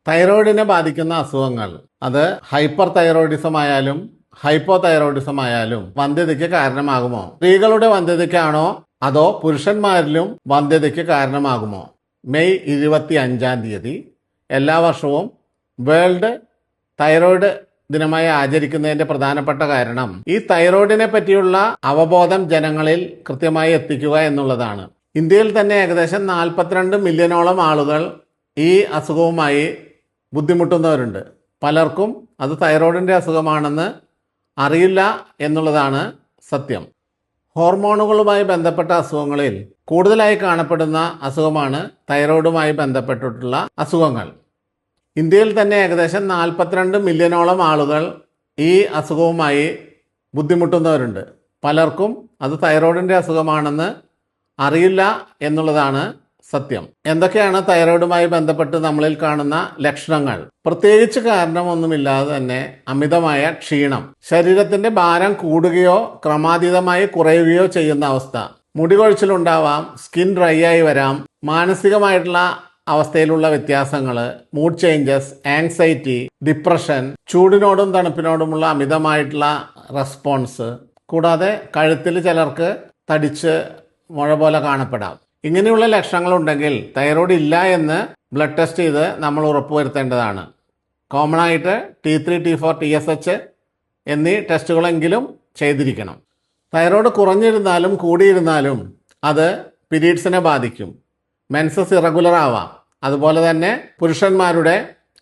തൈറോയിഡിനെ ബാധിക്കുന്ന അസുഖങ്ങൾ അത് ഹൈപ്പർ തൈറോയിഡിസം ആയാലും ഹൈപ്പോ തൈറോയിഡിസം ആയാലും വന്ധ്യതയ്ക്ക് കാരണമാകുമോ? സ്ത്രീകളുടെ വന്ധ്യതയ്ക്കാണോ അതോ പുരുഷന്മാരിലും വന്ധ്യതയ്ക്ക് കാരണമാകുമോ? മെയ് 25 എല്ലാ വർഷവും വേൾഡ് തൈറോയിഡ് ദിനമായി ആചരിക്കുന്നതിന്റെ പ്രധാനപ്പെട്ട കാരണം ഈ തൈറോയിഡിനെ പറ്റിയുള്ള അവബോധം ജനങ്ങളിൽ കൃത്യമായി എത്തിക്കുക എന്നുള്ളതാണ്. ഇന്ത്യയിൽ തന്നെ ഏകദേശം 42 മില്യണോളം ആളുകൾ ഈ അസുഖവുമായി ബുദ്ധിമുട്ടുന്നവരുണ്ട്. പലർക്കും അത് തൈറോയിഡിൻ്റെ അസുഖമാണെന്ന് അറിയില്ല എന്നുള്ളതാണ് സത്യം. ഹോർമോണുകളുമായി ബന്ധപ്പെട്ട അസുഖങ്ങളിൽ കൂടുതലായി കാണപ്പെടുന്ന അസുഖമാണ് തൈറോയിഡുമായി ബന്ധപ്പെട്ടിട്ടുള്ള അസുഖങ്ങൾ. ഇന്ത്യയിൽ തന്നെ ഏകദേശം 42 മില്യണോളം ആളുകൾ ഈ അസുഖവുമായി ബുദ്ധിമുട്ടുന്നവരുണ്ട്. പലർക്കും അത് തൈറോയിഡിൻ്റെ അസുഖമാണെന്ന് അറിയില്ല എന്നുള്ളതാണ് സത്യം. എന്തൊക്കെയാണ് തൈറോയിഡുമായി ബന്ധപ്പെട്ട് നമ്മളിൽ കാണുന്ന ലക്ഷണങ്ങൾ? പ്രത്യേകിച്ച് കാരണമൊന്നുമില്ലാതെ തന്നെ അമിതമായ ക്ഷീണം, ശരീരത്തിന്റെ ഭാരം കൂടുകയോ ക്രമാതീതമായി കുറയുകയോ ചെയ്യുന്ന അവസ്ഥ, മുടി കൊഴിച്ചിലുണ്ടാവാം, സ്കിൻ ഡ്രൈ ആയി വരാം, മാനസികമായിട്ടുള്ള അവസ്ഥയിലുള്ള വ്യത്യാസങ്ങൾ, മൂഡ് ചേഞ്ചസ്, ആങ്സൈറ്റി, ഡിപ്രഷൻ, ചൂടിനോടും തണുപ്പിനോടുമുള്ള അമിതമായിട്ടുള്ള റെസ്പോൺസ്, കൂടാതെ കഴുത്തിൽ ചിലർക്ക് തടിച്ച് മുഴ പോലെ കാണപ്പെടാം. ഇങ്ങനെയുള്ള ലക്ഷണങ്ങളുണ്ടെങ്കിൽ തൈറോയ്ഡ് ഇല്ല എന്ന് ബ്ലഡ് ടെസ്റ്റ് ചെയ്ത് നമ്മൾ ഉറപ്പുവരുത്തേണ്ടതാണ്. കോമൺ ആയിട്ട് T3, T4, TSH എന്നീ ടെസ്റ്റുകളെങ്കിലും ചെയ്തിരിക്കണം. തൈറോയ്ഡ് കുറഞ്ഞിരുന്നാലും കൂടിയിരുന്നാലും അത് പീരീഡ്സിനെ ബാധിക്കും. മെൻസസ് ഇറഗുലർ ആവാം. അതുപോലെ തന്നെ പുരുഷന്മാരുടെ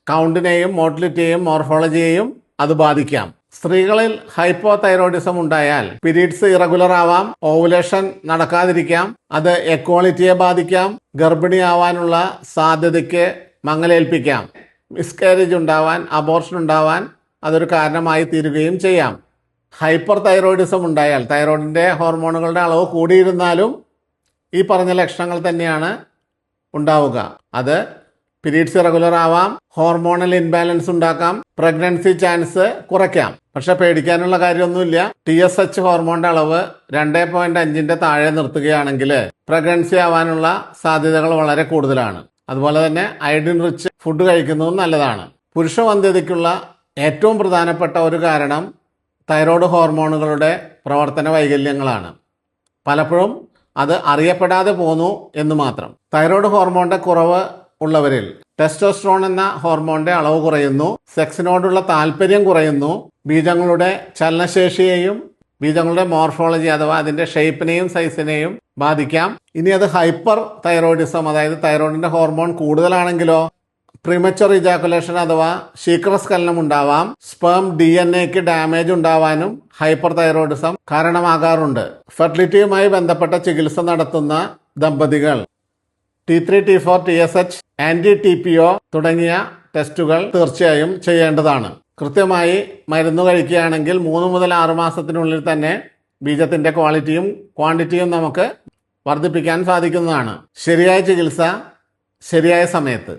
കൗണ്ടിനെയും മോട്ടിലിറ്റിയെയും മോർഫോളജിയെയും അത് ബാധിക്കാം. സ്ത്രീകളിൽ ഹൈപ്പോ തൈറോയിഡിസം ഉണ്ടായാൽ പീരീഡ്സ് ഇറഗുലർ ആവാം, ഓവുലേഷൻ നടക്കാതിരിക്കാം, അത് എക്വാളിറ്റിയെ ബാധിക്കാം, ഗർഭിണിയാവാനുള്ള സാധ്യതയ്ക്ക് മങ്ങലേൽപ്പിക്കാം, മിസ്കാരേജ് ഉണ്ടാവാൻ, അബോർഷൻ ഉണ്ടാവാൻ അതൊരു കാരണമായി തീരുകയും ചെയ്യാം. ഹൈപ്പർ തൈറോയിഡിസം ഉണ്ടായാൽ തൈറോയിഡിൻ്റെ ഹോർമോണുകളുടെ അളവ് കൂടിയിരുന്നാലും ഈ പറഞ്ഞ ലക്ഷണങ്ങൾ തന്നെയാണ് ഉണ്ടാവുക. അത് പീരീഡ്സ് ഇറഗുലർ ആവാം, ഹോർമോണൽ ഇൻബാലൻസ് ഉണ്ടാക്കാം, പ്രഗ്നൻസി ചാൻസ് കുറയ്ക്കാം. പക്ഷെ പേടിക്കാനുള്ള കാര്യമൊന്നുമില്ല. TSH ഹോർമോണിന്റെ അളവ് 2.5 താഴെ നിർത്തുകയാണെങ്കിൽ പ്രഗ്നൻസി ആവാനുള്ള സാധ്യതകൾ വളരെ കൂടുതലാണ്. അതുപോലെ തന്നെ അയഡിൻ റിച്ച് ഫുഡ് കഴിക്കുന്നതും നല്ലതാണ്. പുരുഷ വന്ധ്യതയ്ക്കുള്ള ഏറ്റവും പ്രധാനപ്പെട്ട ഒരു കാരണം തൈറോയ്ഡ് ഹോർമോണുകളുടെ പ്രവർത്തന വൈകല്യങ്ങളാണ്. പലപ്പോഴും അത് അറിയപ്പെടാതെ പോന്നു എന്ന് മാത്രം. തൈറോയ്ഡ് ഹോർമോണിന്റെ കുറവ് ഉള്ളവരിൽ ടെസ്റ്റോസ്ട്രോൺ എന്ന ഹോർമോണിന്റെ അളവ് കുറയുന്നു, സെക്സിനോടുള്ള താല്പര്യം കുറയുന്നു, ബീജങ്ങളുടെ ചലനശേഷിയെയും ബീജങ്ങളുടെ മോർഫോളജി അഥവാ അതിന്റെ ഷേപ്പിനെയും സൈസിനെയും ബാധിക്കാം. ഇനി അത് ഹൈപ്പർ തൈറോയിഡിസം, അതായത് തൈറോയിഡിന്റെ ഹോർമോൺ കൂടുതലാണെങ്കിലോ പ്രീമച്ചുവർ ഇജാക്കുലേഷൻ അഥവാ ശീഘ്രസ്ഖലനം ഉണ്ടാവാം. സ്പേം DNA ഡാമേജ് ഉണ്ടാവാനും ഹൈപ്പർ തൈറോയിഡിസം കാരണമാകാറുണ്ട്. ഫെർട്ടിലിറ്റിയുമായി ബന്ധപ്പെട്ട ചികിത്സ നടത്തുന്ന ദമ്പതികൾ T3, T4, TSH, anti-TPO തുടങ്ങിയ ടെസ്റ്റുകൾ തീർച്ചയായും ചെയ്യേണ്ടതാണ്. കൃത്യമായി മരുന്ന് കഴിക്കുകയാണെങ്കിൽ 3 മുതൽ 6 മാസത്തിനുള്ളിൽ തന്നെ ബീജത്തിന്റെ ക്വാളിറ്റിയും ക്വാണ്ടിറ്റിയും നമുക്ക് വർദ്ധിപ്പിക്കാൻ സാധിക്കുന്നതാണ്. ശരിയായ ചികിത്സ ശരിയായ സമയത്ത്.